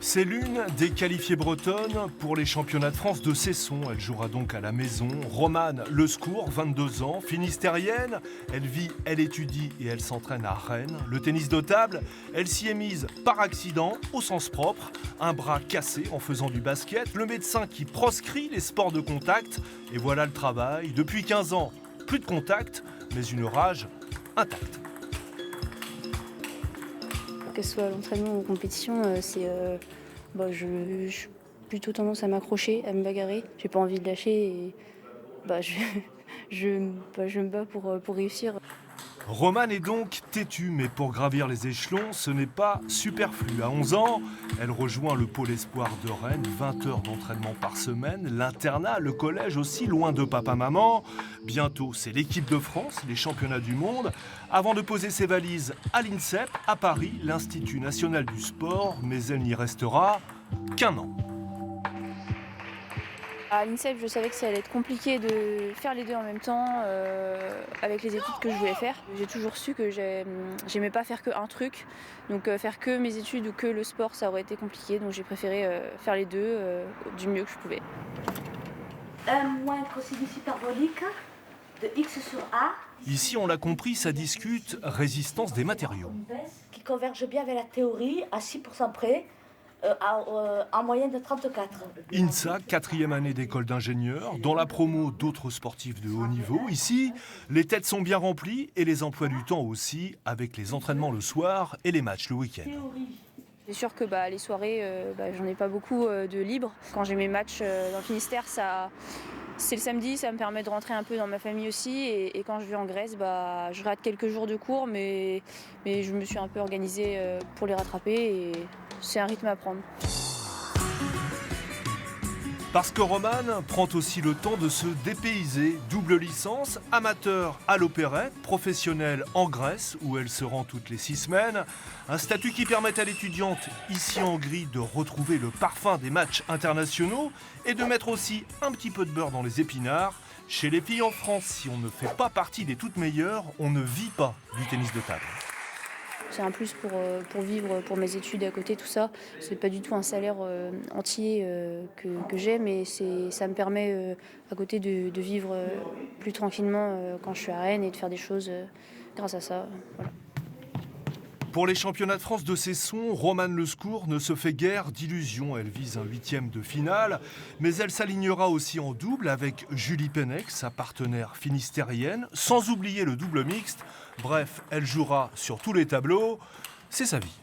C'est l'une des qualifiées bretonnes pour les championnats de France de Cesson. Elle jouera donc à la maison. Romane Lescour, 22 ans, finistérienne. Elle vit, elle étudie et elle s'entraîne à Rennes. Le tennis de table, elle s'y est mise par accident, au sens propre. Un bras cassé en faisant du basket. Le médecin qui proscrit les sports de contact. Et voilà le travail. Depuis 15 ans, plus de contact, mais une rage intacte. Que ce soit l'entraînement ou en compétition, j'ai plutôt tendance à m'accrocher, à me bagarrer. J'ai pas envie de lâcher et je me bats pour réussir. Romane est donc têtue, mais pour gravir les échelons, ce n'est pas superflu. À 11 ans, elle rejoint le pôle espoir de Rennes, 20 heures d'entraînement par semaine, l'internat, le collège aussi, loin de papa-maman. Bientôt, c'est l'équipe de France, les championnats du monde, avant de poser ses valises à l'INSEP, à Paris, l'Institut national du sport, mais elle n'y restera qu'un an. À l'INSEP, je savais que ça allait être compliqué de faire les deux en même temps avec les études que je voulais faire. J'ai toujours su que j'aimais pas faire qu'un truc, donc faire que mes études ou que le sport, ça aurait été compliqué, donc j'ai préféré faire les deux du mieux que je pouvais. 1 moins cosinus hyperbolique de x sur a. Ici, on l'a compris, ça discute résistance des matériaux. Qui converge bien avec la théorie à 6% près. En moyenne de 34. INSA, 4e année d'école d'ingénieur, dans la promo d'autres sportifs de haut niveau. Ici, les têtes sont bien remplies et les emplois du temps aussi, avec les entraînements le soir et les matchs le week-end. C'est sûr que les soirées, j'en ai pas beaucoup de libre. Quand j'ai mes matchs dans le Finistère, c'est le samedi, ça me permet de rentrer un peu dans ma famille aussi. Et quand je vais en Grèce, je rate quelques jours de cours, mais je me suis un peu organisée pour les rattraper et c'est un rythme à prendre. Parce que Romane prend aussi le temps de se dépayser. Double licence, amateur à l'Opérette, professionnelle en Grèce, où elle se rend toutes les 6 semaines. Un statut qui permet à l'étudiante, ici en gris, de retrouver le parfum des matchs internationaux et de mettre aussi un petit peu de beurre dans les épinards. Chez les filles en France, si on ne fait pas partie des toutes meilleures, on ne vit pas du tennis de table. C'est un plus pour vivre, pour mes études à côté, tout ça. C'est pas du tout un salaire entier que j'ai, mais ça me permet à côté de vivre plus tranquillement quand je suis à Rennes et de faire des choses grâce à ça. Voilà. Pour les championnats de France de Cesson, Romane Lescour ne se fait guère d'illusions. Elle vise un 8e de finale, mais elle s'alignera aussi en double avec Julie Pennec, sa partenaire finistérienne, sans oublier le double mixte. Bref, elle jouera sur tous les tableaux. C'est sa vie.